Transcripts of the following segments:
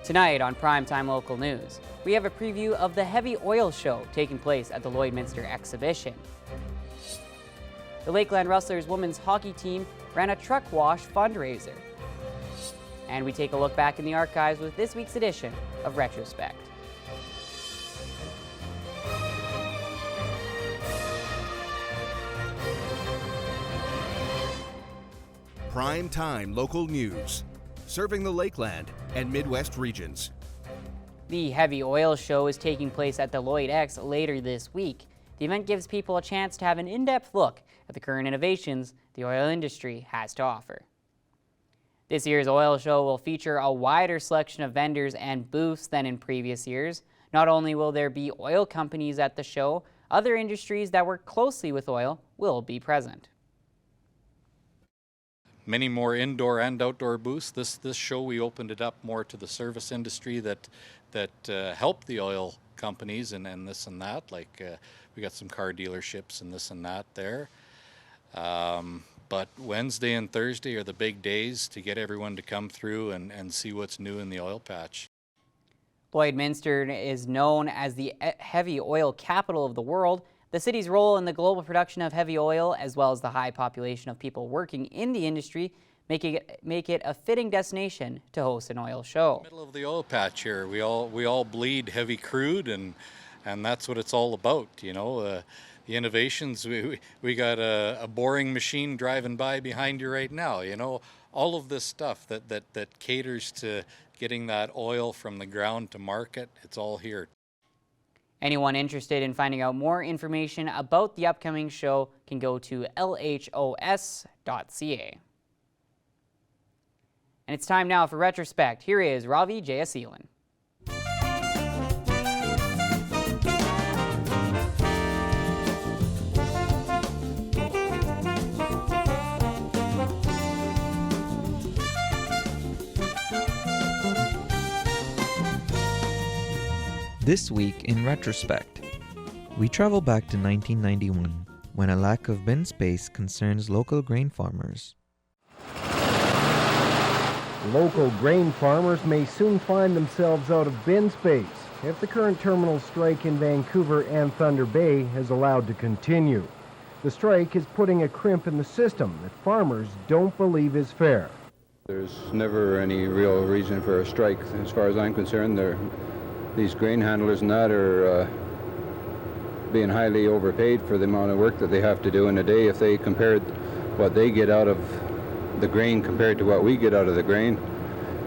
Tonight on Primetime Local News, we have a preview of the Heavy Oil Show taking place at the Lloydminster Exhibition. The Lakeland Rustlers women's hockey team ran a truck wash fundraiser. And we take a look back in the archives with this week's edition of Retrospect. Primetime Local News, serving the Lakeland and Midwest regions. The Heavy Oil Show is taking place at the Lloyd X later this week. The event gives people a chance to have an in-depth look at the current innovations the oil industry has to offer. This year's oil show will feature a wider selection of vendors and booths than in previous years. Not only will there be oil companies at the show, other industries that work closely with oil will be present. Many more indoor and outdoor booths. This show we opened it up more to the service industry that help the oil companies and this and that. Like we got some car dealerships and this and that there. But Wednesday and Thursday are the big days to get everyone to come through and see what's new in the oil patch. Lloydminster is known as the heavy oil capital of the world. The city's role in the global production of heavy oil, as well as the high population of people working in the industry, make it a fitting destination to host an oil show. Middle of the oil patch here, we all bleed heavy crude, and that's what it's all about. You know, the innovations. We got a boring machine driving by behind you right now. You know, all of this stuff that caters to getting that oil from the ground to market. It's all here. Anyone interested in finding out more information about the upcoming show can go to lhos.ca. And it's time now for Retrospect. Here is Ravi Jayaseelan. This week in Retrospect, we travel back to 1991 when a lack of bin space concerns local grain farmers. Local grain farmers may soon find themselves out of bin space if the current terminal strike in Vancouver and Thunder Bay is allowed to continue. The strike is putting a crimp in the system that farmers don't believe is fair. There's never any real reason for a strike. As far as I'm concerned, these grain handlers and that are being highly overpaid for the amount of work that they have to do in a day. If they compared what they get out of the grain compared to what we get out of the grain,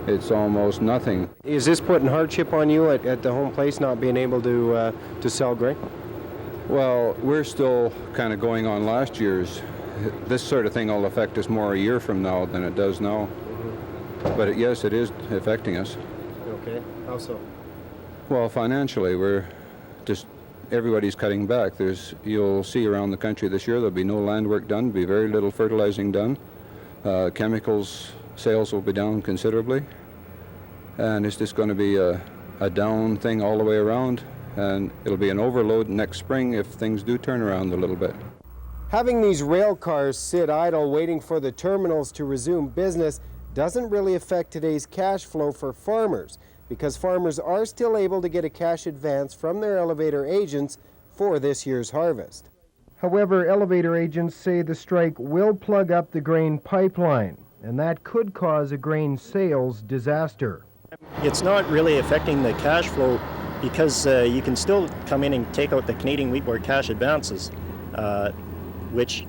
it's almost nothing. Is this putting hardship on you at the home place, not being able to sell grain? Well, we're still kind of going on last year's. This sort of thing will affect us more a year from now than it does now. But yes, it is affecting us. Okay, how so? Well, financially, everybody's cutting back. You'll see around the country this year there'll be no land work done, be very little fertilizing done. Chemicals sales will be down considerably, and it's just going to be a down thing all the way around, and it'll be an overload next spring if things do turn around a little bit. Having these rail cars sit idle waiting for the terminals to resume business doesn't really affect today's cash flow for farmers, because farmers are still able to get a cash advance from their elevator agents for this year's harvest. However, elevator agents say the strike will plug up the grain pipeline, and that could cause a grain sales disaster. It's not really affecting the cash flow because you can still come in and take out the Canadian Wheat Board cash advances, which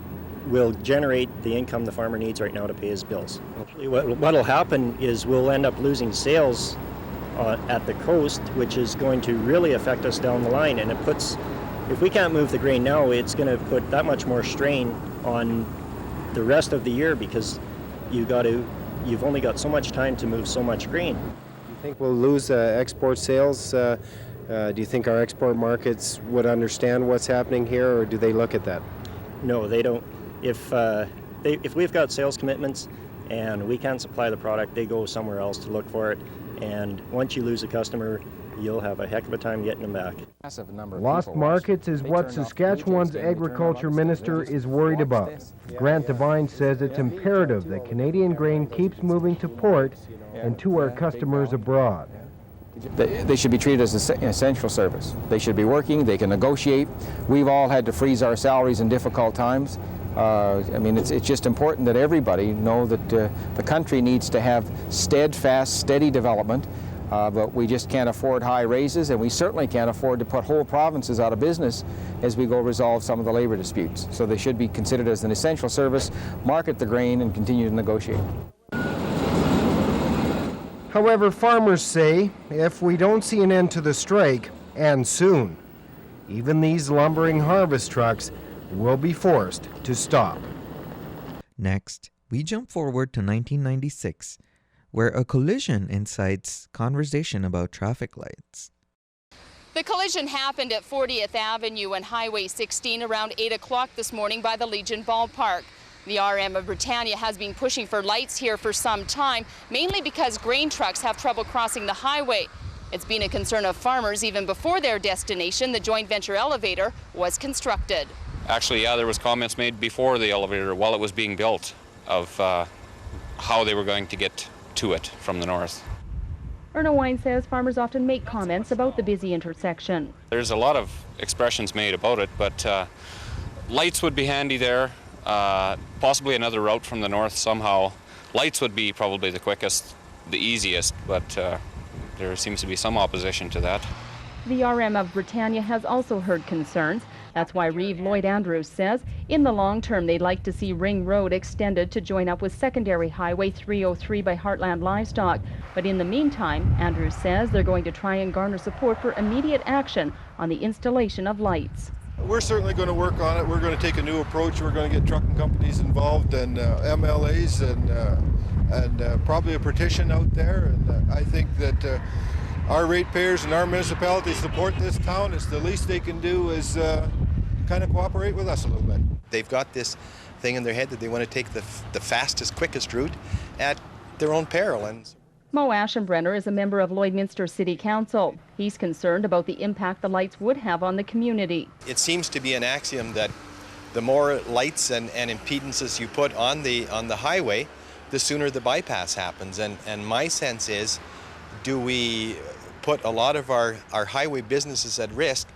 will generate the income the farmer needs right now to pay his bills. What will happen is we'll end up losing sales at the coast, which is going to really affect us down the line, and if we can't move the grain now, it's going to put that much more strain on the rest of the year because you've only got so much time to move so much grain. Do you think we'll lose export sales? Do you think our export markets would understand what's happening here, or do they look at that? No, they don't. If we've got sales commitments and we can't supply the product, they go somewhere else to look for it. And once you lose a customer, you'll have a heck of a time getting them back. Lost markets is what Saskatchewan's agriculture minister is worried about. Grant Devine says it's imperative that Canadian grain keeps moving to port and to our customers abroad. They should be treated as an essential service. They should be working, they can negotiate. We've all had to freeze our salaries in difficult times. I mean, it's just important that everybody know that the country needs to have steadfast, steady development, but we just can't afford high raises, and we certainly can't afford to put whole provinces out of business as we go resolve some of the labor disputes. So they should be considered as an essential service, market the grain, and continue to negotiate. However, farmers say if we don't see an end to the strike, and soon, even these lumbering harvest trucks will be forced to stop. Next, we jump forward to 1996, where a collision incites conversation about traffic lights. The collision happened at 40th Avenue and Highway 16 around 8 o'clock this morning by the Legion Ballpark. The RM of Britannia has been pushing for lights here for some time, mainly because grain trucks have trouble crossing the highway. It's been a concern of farmers even before their destination, the joint venture elevator, was constructed. Actually, yeah, there was comments made before the elevator while it was being built of how they were going to get to it from the north. Erna Wine says farmers often make comments about the busy intersection. There's a lot of expressions made about it, but lights would be handy there. Possibly another route from the north somehow. Lights would be probably the quickest, the easiest, but there seems to be some opposition to that. The RM of Britannia has also heard concerns. That's why Reeve Lloyd Andrews says in the long term they'd like to see Ring Road extended to join up with secondary Highway 303 by Heartland Livestock. But in the meantime, Andrews says they're going to try and garner support for immediate action on the installation of lights. We're certainly going to work on it. We're going to take a new approach. We're going to get trucking companies involved and MLAs and probably a petition out there. And I think that our ratepayers and our municipalities support this town. It's the least they can do is kind of cooperate with us a little bit. They've got this thing in their head that they want to take the fastest, quickest route at their own peril. And Mo Aschenbrenner is a member of Lloydminster City Council. He's concerned about the impact the lights would have on the community. it seems to be an axiom that the more lights and impedances you put on the highway, the sooner the bypass happens. And my sense is, do we put a lot of our highway businesses at risk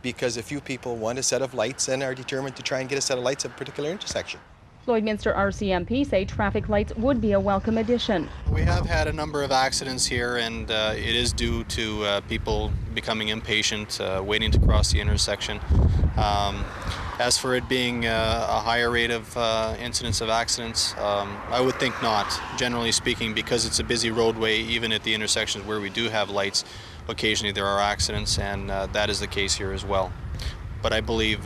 because a few people want a set of lights and are determined to try and get a set of lights at a particular intersection? Lloydminster RCMP say traffic lights would be a welcome addition. We have had a number of accidents here, and it is due to people becoming impatient, waiting to cross the intersection. As for it being a higher rate of incidents of accidents, I would think not, generally speaking, because it's a busy roadway. Even at the intersections where we do have lights, occasionally there are accidents, and that is the case here as well. But I believe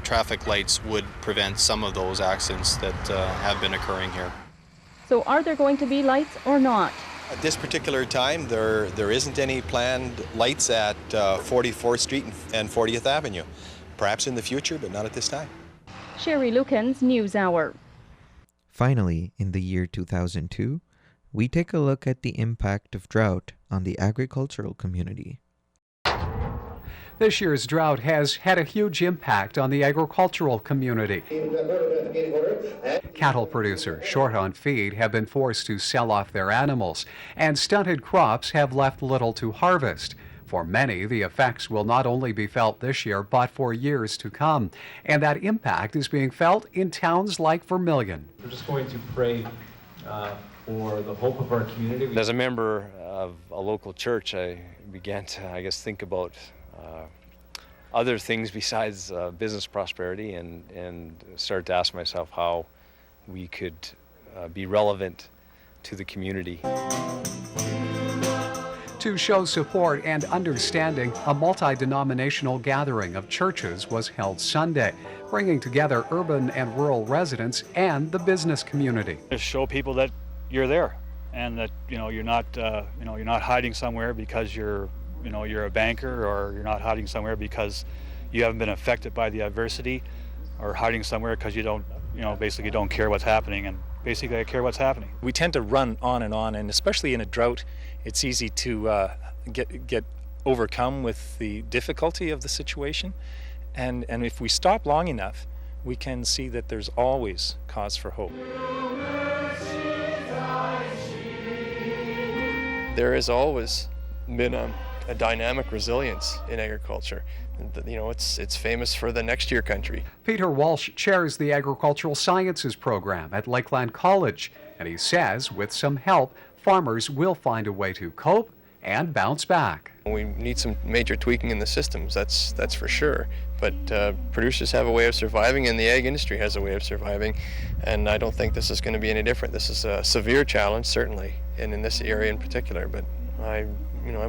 traffic lights would prevent some of those accidents that have been occurring here. So are there going to be lights or not? At this particular time, there isn't any planned lights at 44th Street and 40th Avenue. Perhaps in the future, but not at this time. Sherry Lukens, NewsHour. Finally, in the year 2002, we take a look at the impact of drought on the agricultural community. This year's drought has had a huge impact on the agricultural community. Cattle producers, short on feed, have been forced to sell off their animals, and stunted crops have left little to harvest. For many, the effects will not only be felt this year, but for years to come. And that impact is being felt in towns like Vermilion. We're just going to pray for the hope of our community. As a member of a local church, I began to, think about other things besides business prosperity and started to ask myself how we could be relevant to the community. To show support and understanding, a multi-denominational gathering of churches was held Sunday, bringing together urban and rural residents and the business community. To show people that you're there, and that you're not hiding somewhere because you're a banker, or you're not hiding somewhere because you haven't been affected by the adversity, or hiding somewhere because you don't basically don't care what's happening. And basically, I care what's happening. We tend to run on, and especially in a drought, it's easy to get overcome with the difficulty of the situation. And if we stop long enough, we can see that there's always cause for hope. There is always been a dynamic resilience in agriculture. You know, it's famous for the next year country. Peter Walsh chairs the Agricultural Sciences program at Lakeland College, and he says with some help, farmers will find a way to cope and bounce back. We need some major tweaking in the systems, that's for sure. But producers have a way of surviving, and the ag industry has a way of surviving, and I don't think this is going to be any different. This is a severe challenge, certainly, and in this area in particular. But I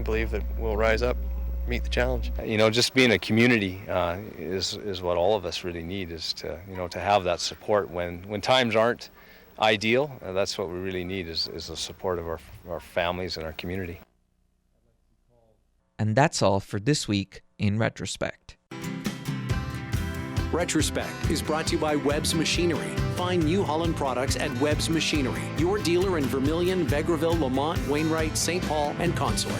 believe that we'll rise up, meet the challenge. You know, just being a community is what all of us really need, is to have that support when times aren't ideal. That's what we really need is the support of our families and our community. And that's all for this week in Retrospect. Retrospect is brought to you by Webb's Machinery. Find New Holland products at Webb's Machinery, your dealer in Vermilion, Vegreville, Lamont, Wainwright, St. Paul, and Consulate.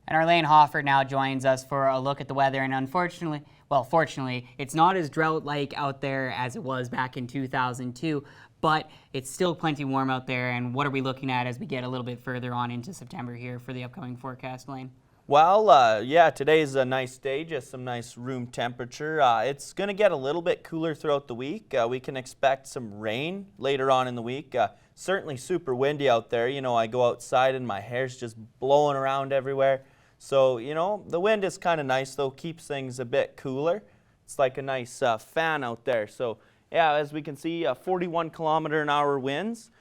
And Arlene Hofford now joins us for a look at the weather, and fortunately, it's not as drought-like out there as it was back in 2002, but it's still plenty warm out there. And what are we looking at as we get a little bit further on into September here for the upcoming forecast, Lane? Well, yeah, today's a nice day, just some nice room temperature. It's going to get a little bit cooler throughout the week. We can expect some rain later on in the week. Certainly super windy out there. You know, I go outside and my hair's just blowing around everywhere. So, you know, the wind is kind of nice, though, keeps things a bit cooler. It's like a nice fan out there. So, yeah, as we can see, 41 km/h winds.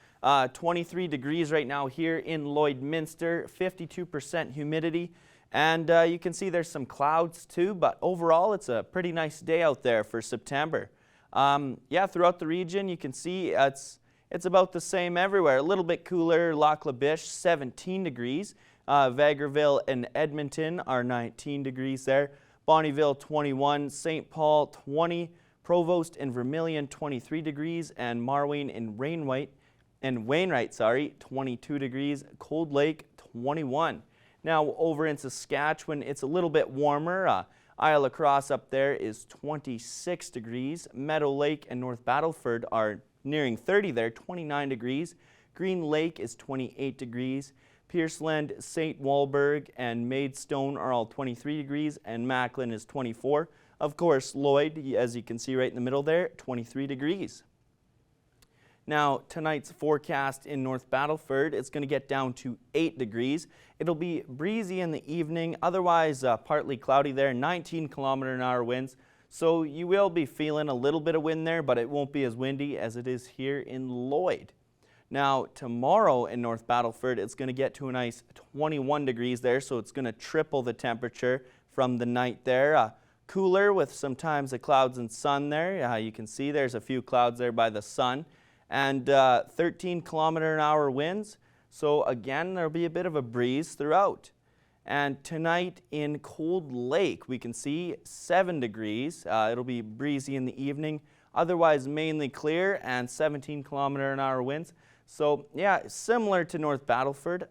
23 degrees right now here in Lloydminster, 52% humidity. And you can see there's some clouds too, but overall it's a pretty nice day out there for September. Yeah, throughout the region you can see it's about the same everywhere. A little bit cooler, Lac La Biche 17 degrees. Vegreville and Edmonton are 19 degrees there. Bonnyville 21, St. Paul 20, Provost and Vermilion 23 degrees, and Marwayne and Wainwright 22 degrees. Cold Lake 21. Now over in Saskatchewan, it's a little bit warmer. Isle La Crosse up there is 26 degrees. Meadow Lake and North Battleford are nearing 30 there, 29 degrees. Green Lake is 28 degrees. Pierceland, St. Walburg, and Maidstone are all 23 degrees, and Macklin is 24. Of course, Lloyd, as you can see right in the middle there, 23 degrees. Now, tonight's forecast in North Battleford, it's going to get down to 8 degrees. It'll be breezy in the evening, otherwise partly cloudy there, 19 km/h winds. So you will be feeling a little bit of wind there, but it won't be as windy as it is here in Lloyd. Now, tomorrow in North Battleford, it's going to get to a nice 21 degrees there, so it's going to triple the temperature from the night there. Cooler with sometimes the clouds and sun there. You can see there's a few clouds there by the sun. And 13 km/h winds, so again, there'll be a bit of a breeze throughout. And tonight in Cold Lake, we can see 7 degrees. It'll be breezy in the evening, otherwise mainly clear, and 17 km/h winds. So yeah, similar to North Battleford.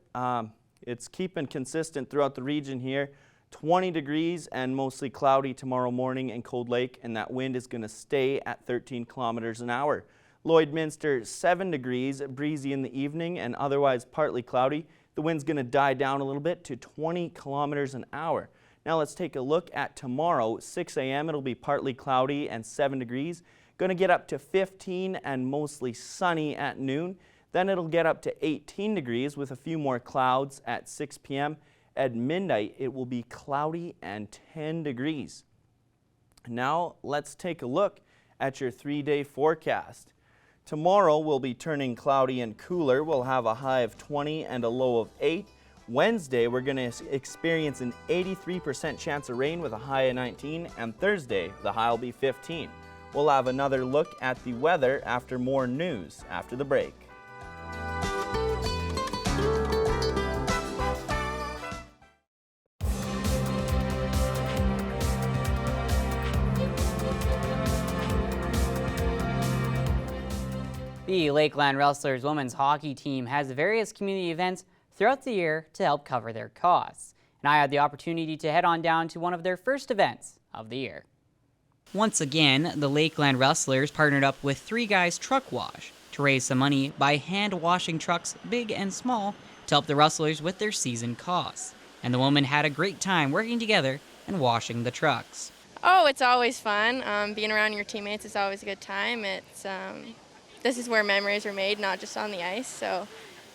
It's keeping consistent throughout the region here. 20 degrees and mostly cloudy tomorrow morning in Cold Lake, and that wind is going to stay at 13 km/h. Lloydminster 7 degrees, breezy in the evening and otherwise partly cloudy. The wind's going to die down a little bit to 20 km/h. Now let's take a look at tomorrow. 6 a.m. it'll be partly cloudy and 7 degrees. Going to get up to 15 and mostly sunny at noon. Then it'll get up to 18 degrees with a few more clouds at 6 p.m. At midnight, it will be cloudy and 10 degrees. Now let's take a look at your 3-day forecast. Tomorrow will be turning cloudy and cooler. We'll have a high of 20 and a low of 8. Wednesday, we're going to experience an 83% chance of rain with a high of 19. And Thursday, the high will be 15. We'll have another look at the weather after more news after the break. The Lakeland Wrestlers women's hockey team has various community events throughout the year to help cover their costs. And I had the opportunity to head on down to one of their first events of the year. Once again, the Lakeland Wrestlers partnered up with 3 Guys Truck Wash to raise some money by hand washing trucks big and small to help the rustlers with their season costs. And the women had a great time working together and washing the trucks. Oh, it's always fun. Being around your teammates is always a good time. This is where memories are made, not just on the ice. So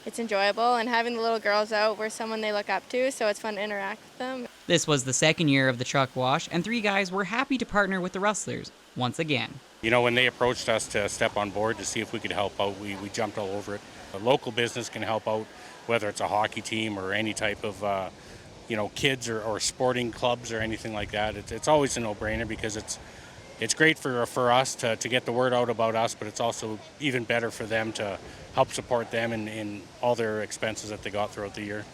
it's enjoyable, and having the little girls out, we're someone they look up to, so it's fun to interact with them. This was the second year of the truck wash, and 3 guys were happy to partner with the rustlers once again. You know, when they approached us to step on board to see if we could help out, we jumped all over it. A local business can help out, whether it's a hockey team or any type of kids or sporting clubs or anything like that. It's always a no-brainer because it's great for us to get the word out about us, but it's also even better for them to help support them in all their expenses that they got throughout the year.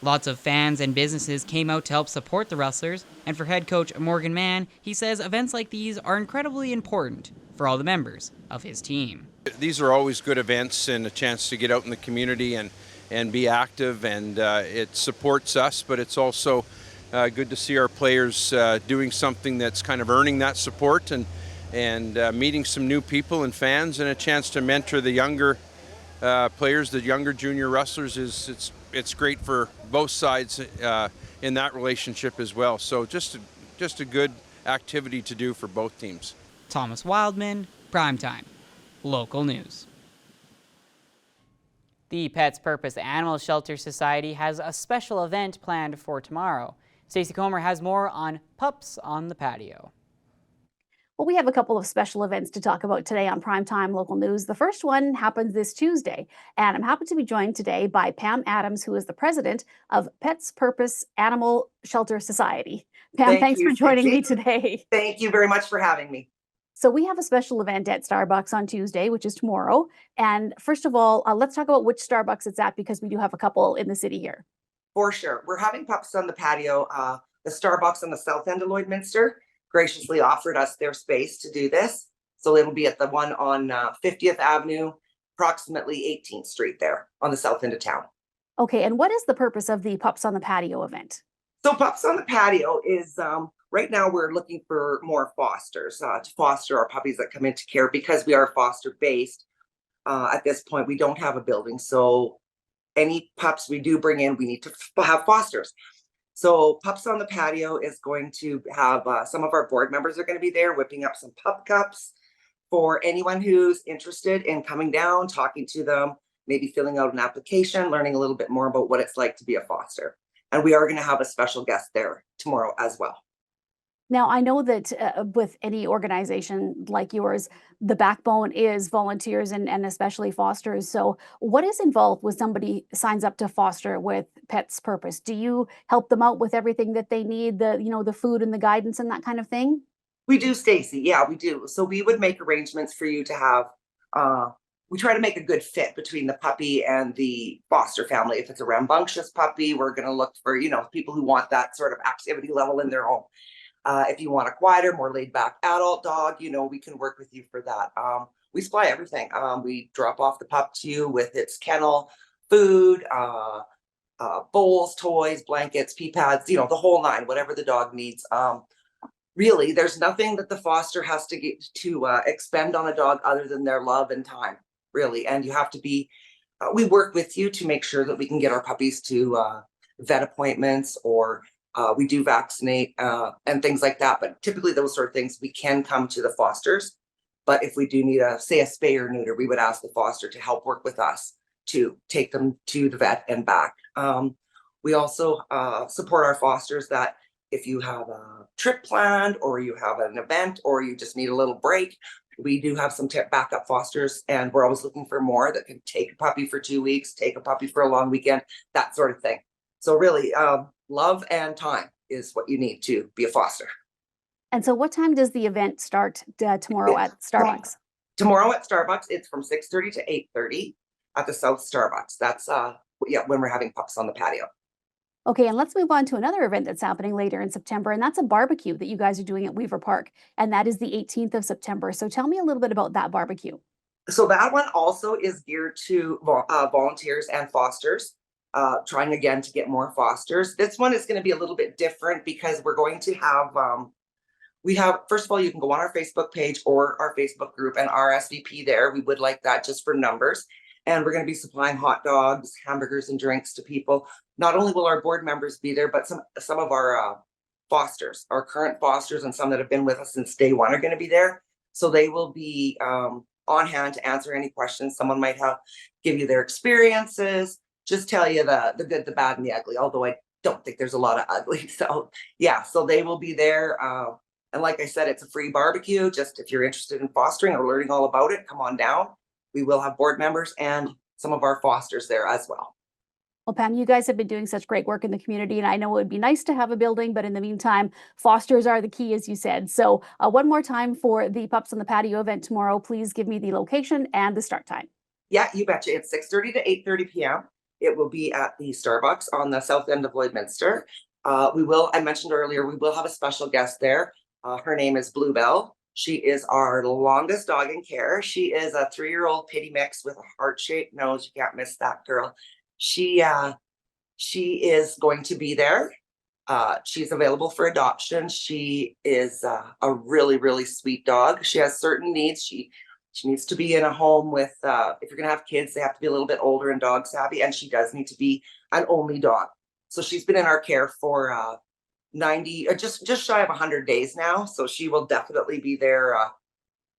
Lots of fans and businesses came out to help support the Rustlers, and for head coach Morgan Mann, he says events like these are incredibly important for all the members of his team. These are always good events and a chance to get out in the community and be active, and it supports us, but it's also good to see our players doing something that's kind of earning that support and meeting some new people and fans, and a chance to mentor the younger players, the younger junior rustlers. It's great for both sides in that relationship as well. So just a good activity to do for both teams. Thomas Wildman, Primetime, local news. The Pets Purpose Animal Shelter Society has a special event planned for tomorrow. Stacey Comer has more on Pups on the Patio. Well, we have a couple of special events to talk about today on Primetime Local News. The first one happens this Tuesday, and I'm happy to be joined today by Pam Adams, who is the president of Pets Purpose Animal Shelter Society. Pam, thanks for joining me today. Thank you very much for having me. So we have a special event at Starbucks on Tuesday, which is tomorrow. And first of all, let's talk about which Starbucks it's at, because we do have a couple in the city here. For sure. We're having Pups on the Patio. The Starbucks on the south end of Lloydminster graciously offered us their space to do this. So it'll be at the one on 50th Avenue, approximately 18th Street there on the south end of town. Okay, and what is the purpose of the Pups on the Patio event? So Pups on the Patio is, right now we're looking for more fosters to foster our puppies that come into care, because we are foster based. At this point, we don't have a building. So any pups we do bring in, we need to have fosters. So Pups on the Patio is going to have some of our board members are going to be there whipping up some pup cups for anyone who's interested in coming down, talking to them, maybe filling out an application, learning a little bit more about what it's like to be a foster. And we are going to have a special guest there tomorrow as well. Now, I know that with any organization like yours, the backbone is volunteers and especially fosters. So what is involved when somebody signs up to foster with Pets Purpose? Do you help them out with everything that they need, the food and the guidance and that kind of thing? We do, Stacy. Yeah, we do. So we would make arrangements for you to have, we try to make a good fit between the puppy and the foster family. If it's a rambunctious puppy, we're going to look for, people who want that sort of activity level in their home. If you want a quieter, more laid back adult dog, we can work with you for that. We supply everything. We drop off the pup to you with its kennel, food, bowls, toys, blankets, pee pads, the whole nine, whatever the dog needs. Really, there's nothing that the foster has to get to expend on a dog other than their love and time, really. And you have to be, we work with you to make sure that we can get our puppies to vet appointments, or we do vaccinate and things like that. But typically those sort of things, we can come to the fosters. But if we do need a spay or neuter, we would ask the foster to help work with us to take them to the vet and back. We also support our fosters that if you have a trip planned, or you have an event, or you just need a little break, we do have some backup fosters, and we're always looking for more that can take a puppy for 2 weeks, take a puppy for a long weekend, that sort of thing. So really, love and time is what you need to be a foster. And so what time does the event start tomorrow at Starbucks? Tomorrow at Starbucks, it's from 6:30 to 8:30 at the South Starbucks. That's when we're having Pups on the Patio. Okay, and let's move on to another event that's happening later in September, and that's a barbecue that you guys are doing at Weaver Park, and that is the 18th of September. So tell me a little bit about that barbecue. So that one also is geared to volunteers and fosters. Trying again to get more fosters. This one is going to be a little bit different because we're going to have We have, first of all, you can go on our Facebook page or our Facebook group and RSVP there. We would like that just for numbers. And we're going to be supplying hot dogs, hamburgers, and drinks to people. Not only will our board members be there, but some of our fosters, our current fosters, and some that have been with us since day one are going to be there. So they will be on hand to answer any questions. Someone might give you their experiences, just tell you the good, the bad, and the ugly. Although I don't think there's a lot of ugly. So yeah, so they will be there. And like I said, it's a free barbecue. Just if you're interested in fostering or learning all about it, come on down. We will have board members and some of our fosters there as well. Well, Pam, you guys have been doing such great work in the community, and I know it would be nice to have a building, but in the meantime, fosters are the key, as you said. So one more time for the Pups on the Patio event tomorrow, please give me the location and the start time. Yeah, you betcha. It's 6:30 to 8:30 p.m. It will be at the Starbucks on the south end of Lloydminster. I mentioned earlier, we will have a special guest there. Her name is Bluebell. She is our longest dog in care. She is a 3-year-old pitty mix with a heart-shaped nose. You can't miss that girl. She is going to be there. She's available for adoption. She is a really, really sweet dog. She has certain needs. She needs to be in a home with, if you're going to have kids, they have to be a little bit older and dog savvy, and she does need to be an only dog. So she's been in our care for 90, just shy of 100 days now. So she will definitely be there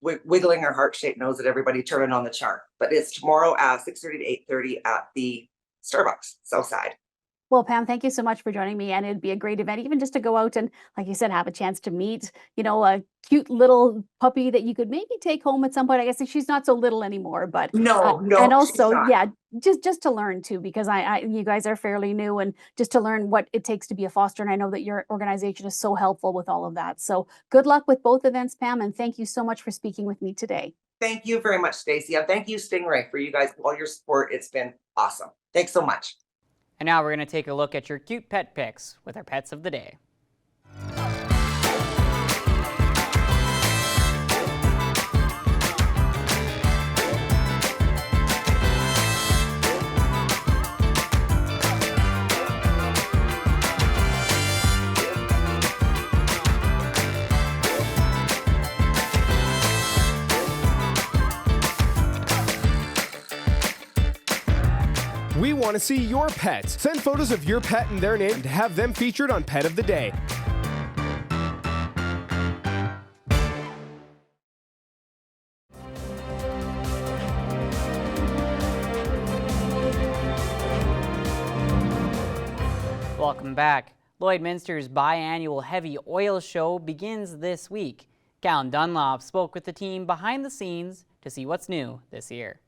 wiggling her heart-shaped nose at everybody, turning on the chart. But it's tomorrow at 6:30 to 8:30 at the Starbucks, Southside. Well, Pam, thank you so much for joining me, and it'd be a great event, even just to go out and, like you said, have a chance to meet, a cute little puppy that you could maybe take home at some point. I guess she's not so little anymore, but no, and she's also, not. yeah, just to learn too, because you guys are fairly new, and just to learn what it takes to be a foster. And I know that your organization is so helpful with all of that. So good luck with both events, Pam, and thank you so much for speaking with me today. Thank you very much, Stacey. And thank you, Stingray, for you guys, all your support. It's been awesome. Thanks so much. And now we're going to take a look at your cute pet pics with our pets of the day. We want to see your pets. Send photos of your pet and their name to have them featured on Pet of the Day. Welcome back. Lloydminster's biannual heavy oil show begins this week. Callan Dunlop spoke with the team behind the scenes to see what's new this year.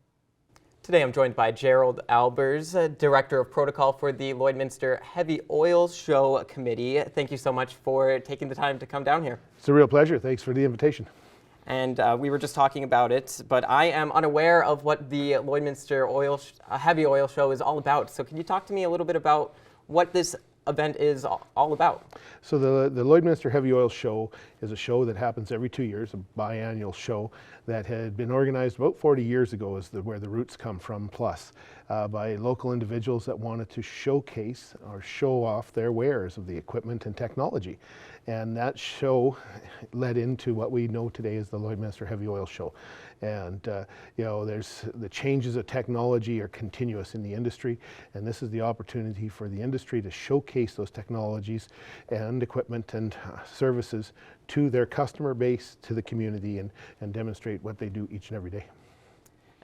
Today I'm joined by Gerald Albers, Director of Protocol for the Lloydminster Heavy Oil Show Committee. Thank you so much for taking the time to come down here. It's a real pleasure. Thanks for the invitation. And we were just talking about it, but I am unaware of what the Lloydminster Heavy Oil Show is all about. So can you talk to me a little bit about what this event is all about? So the Lloydminster Heavy Oil Show is a show that happens every 2 years, a biannual show that had been organized about 40 years ago, is where the roots come from, plus by local individuals that wanted to showcase or show off their wares of the equipment and technology. And that show led into what we know today as the Lloydminster Heavy Oil Show. And there's the changes of technology are continuous in the industry, and this is the opportunity for the industry to showcase those technologies and equipment and services to their customer base, to the community, and demonstrate what they do each and every day.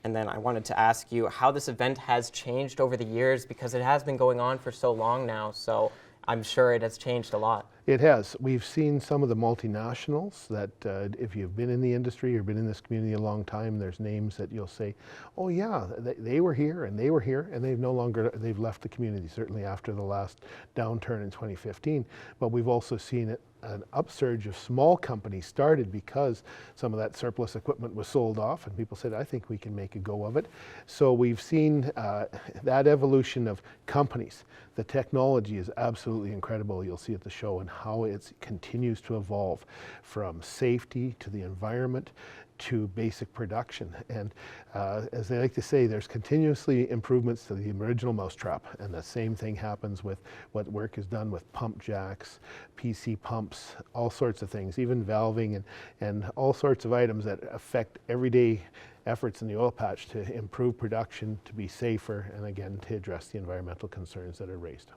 And then I wanted to ask you how this event has changed over the years, because it has been going on for so long now, so I'm sure it has changed a lot. It has. We've seen some of the multinationals that if you've been in the industry or been in this community a long time, there's names that you'll say, oh yeah, they were here and they've left the community, certainly after the last downturn in 2015. But we've also seen an upsurge of small companies started because some of that surplus equipment was sold off and people said, I think we can make a go of it. So we've seen that evolution of companies. The technology is absolutely incredible, you'll see at the show, and how it continues to evolve from safety to the environment to basic production. And as they like to say, there's continuously improvements to the original mousetrap, and the same thing happens with what work is done with pump jacks, PC pumps, all sorts of things, even valving and all sorts of items that affect everyday efforts in the oil patch to improve production, to be safer, and again, to address the environmental concerns that are raised.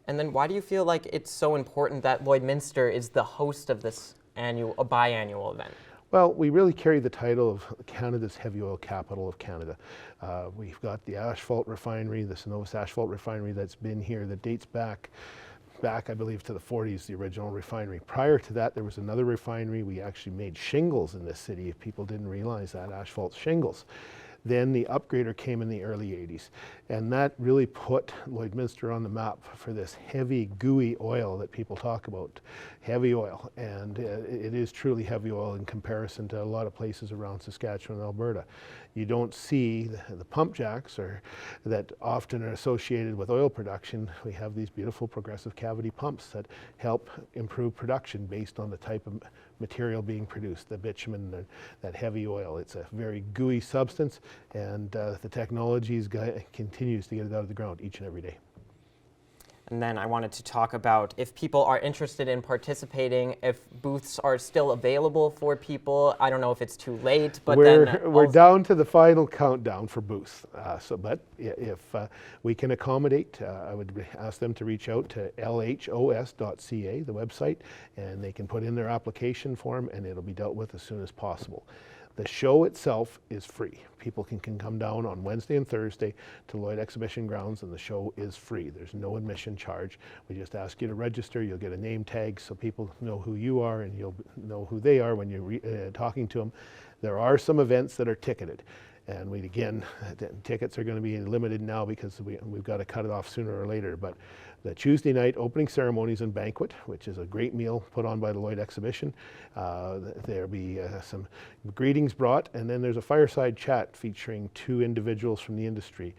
And then why do you feel like it's so important that Lloydminster is the host of this biannual event? Well, we really carry the title of Canada's heavy oil capital of Canada. We've got the asphalt refinery, the Cenovus asphalt refinery that's been here that dates back, I believe, to the 40s, the original refinery. Prior to that, there was another refinery. We actually made shingles in this city, if people didn't realize that, asphalt shingles. Then the upgrader came in the early 80s, and that really put Lloydminster on the map for this heavy, gooey oil that people talk about, heavy oil. And it is truly heavy oil in comparison to a lot of places around Saskatchewan and Alberta. You don't see the pump jacks that often are associated with oil production. We have these beautiful progressive cavity pumps that help improve production based on the type of material being produced, the bitumen, that heavy oil. It's a very gooey substance, and the technology continues to get it out of the ground each and every day. And then I wanted to talk about if people are interested in participating, if booths are still available for people. I don't know if it's too late, but we're down to the final countdown for booths. But if we can accommodate, I would ask them to reach out to lhos.ca, the website, and they can put in their application form, and it'll be dealt with as soon as possible. The show itself is free. People can come down on Wednesday and Thursday to Lloyd Exhibition Grounds, and the show is free. There's no admission charge. We just ask you to register. You'll get a name tag so people know who you are, and you'll know who they are when you're talking to them. There are some events that are ticketed. And tickets are going to be limited now because we've got to cut it off sooner or later. But the Tuesday night opening ceremonies and banquet, which is a great meal put on by the Lloyd Exhibition, there'll be some greetings brought, and then there's a fireside chat featuring two individuals from the industry.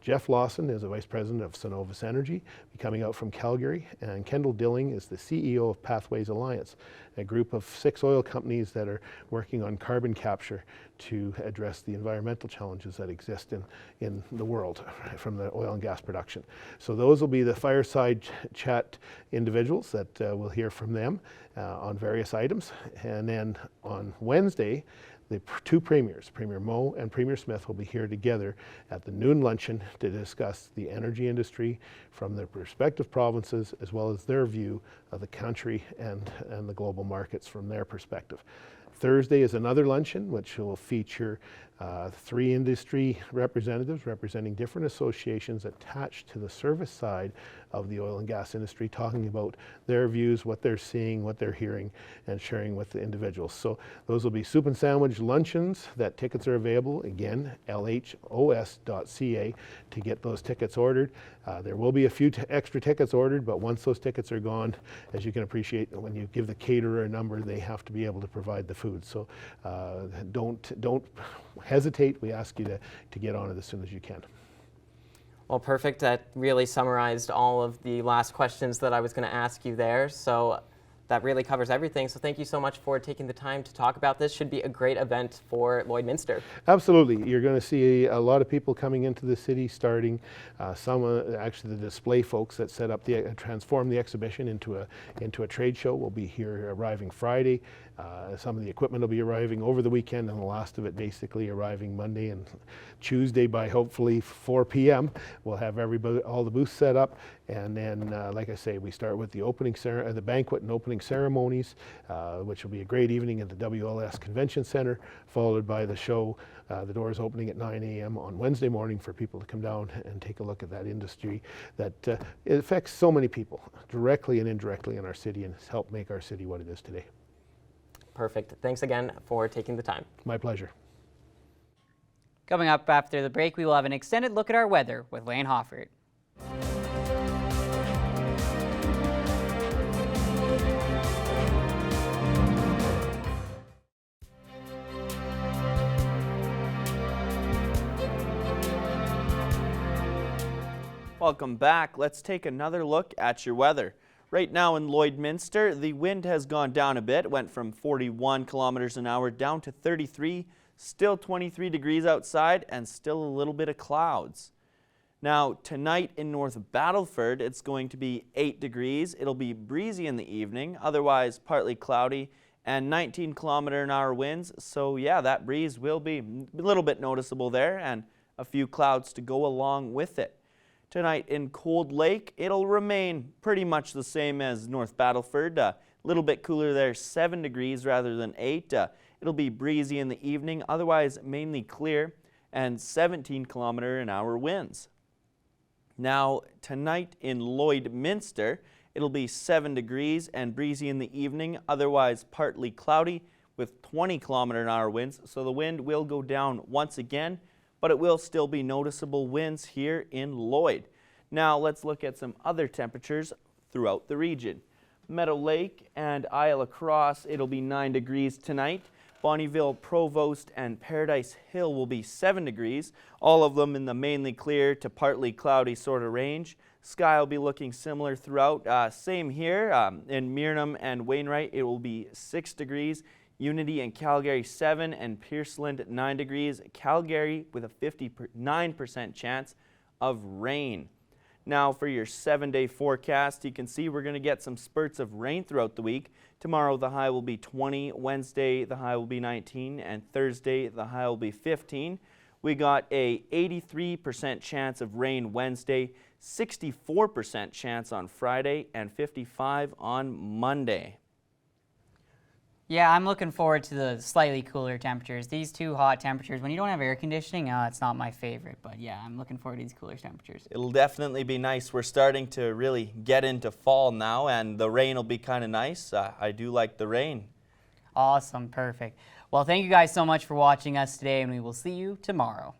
Jeff Lawson is the Vice President of Cenovus Energy, coming out from Calgary, and Kendall Dilling is the CEO of Pathways Alliance, a group of 6 oil companies that are working on carbon capture to address the environmental challenges that exist in the world from the oil and gas production. So those will be the fireside chat individuals that we'll hear from them on various items. And then on Wednesday, the two premiers, Premier Moe and Premier Smith, will be here together at the noon luncheon to discuss the energy industry from their respective provinces, as well as their view of the country and the global markets from their perspective. Thursday is another luncheon, which will feature 3 industry representatives representing different associations attached to the service side of the oil and gas industry, talking about their views, what they're seeing, what they're hearing, and sharing with the individuals. So those will be soup and sandwich luncheons. That tickets are available, again, lhos.ca to get those tickets ordered. There will be a few extra tickets ordered, but once those tickets are gone, as you can appreciate, when you give the caterer a number, they have to be able to provide the food. So don't hesitate. We ask you to get on it as soon as you can. Well, perfect. That really summarized all of the last questions that I was going to ask you there. So that really covers everything. So thank you so much for taking the time to talk about this. Should be a great event for Lloydminster. Absolutely. You're going to see a lot of people coming into the city, starting some actually the display folks that set up transform the exhibition into a trade show will be here arriving Friday. Some of the equipment will be arriving over the weekend, and the last of it basically arriving Monday and Tuesday by hopefully 4 p.m. We'll have all the booths set up, and then, like I say, we start with the banquet and opening ceremonies, which will be a great evening at the WLS Convention Center, followed by the show. The doors opening at 9 a.m. on Wednesday morning for people to come down and take a look at that industry that it affects so many people, directly and indirectly in our city, and has helped make our city what it is today. Perfect. Thanks again for taking the time. My pleasure. Coming up after the break, we will have an extended look at our weather with Lane Hoffert. Welcome back. Let's take another look at your weather. Right now in Lloydminster, the wind has gone down a bit. It went from 41 kilometers an hour down to 33, still 23 degrees outside and still a little bit of clouds. Now tonight in North Battleford, it's going to be 8 degrees. It'll be breezy in the evening, otherwise partly cloudy, and 19 kilometer an hour winds. So yeah, that breeze will be a little bit noticeable there and a few clouds to go along with it. Tonight in Cold Lake, it'll remain pretty much the same as North Battleford. A little bit cooler there, 7 degrees rather than 8. It'll be breezy in the evening, otherwise mainly clear, and 17 kilometer an hour winds. Now tonight in Lloydminster, it'll be 7 degrees and breezy in the evening, otherwise partly cloudy with 20 kilometer an hour winds. So the wind will go down once again, but it will still be noticeable winds here in Lloyd. Now let's look at some other temperatures throughout the region. Meadow Lake and Isle La Crosse, it'll be 9 degrees tonight. Bonnyville, Provost, and Paradise Hill will be 7 degrees, all of them in the mainly clear to partly cloudy sort of range. Sky will be looking similar throughout. Same here in Myrnam and Wainwright, it will be 6 degrees. Unity and Calgary 7 and Pearceland 9 degrees. Calgary with a 59% chance of rain. Now for your 7-day forecast, you can see we're going to get some spurts of rain throughout the week. Tomorrow the high will be 20, Wednesday the high will be 19, and Thursday the high will be 15. We got a 83% chance of rain Wednesday, 64% chance on Friday, and 55 on Monday. Yeah, I'm looking forward to the slightly cooler temperatures. These too hot temperatures, when you don't have air conditioning, it's not my favorite. But yeah, I'm looking forward to these cooler temperatures. It'll definitely be nice. We're starting to really get into fall now, and the rain will be kind of nice. I do like the rain. Awesome, perfect. Well, thank you guys so much for watching us today, and we will see you tomorrow.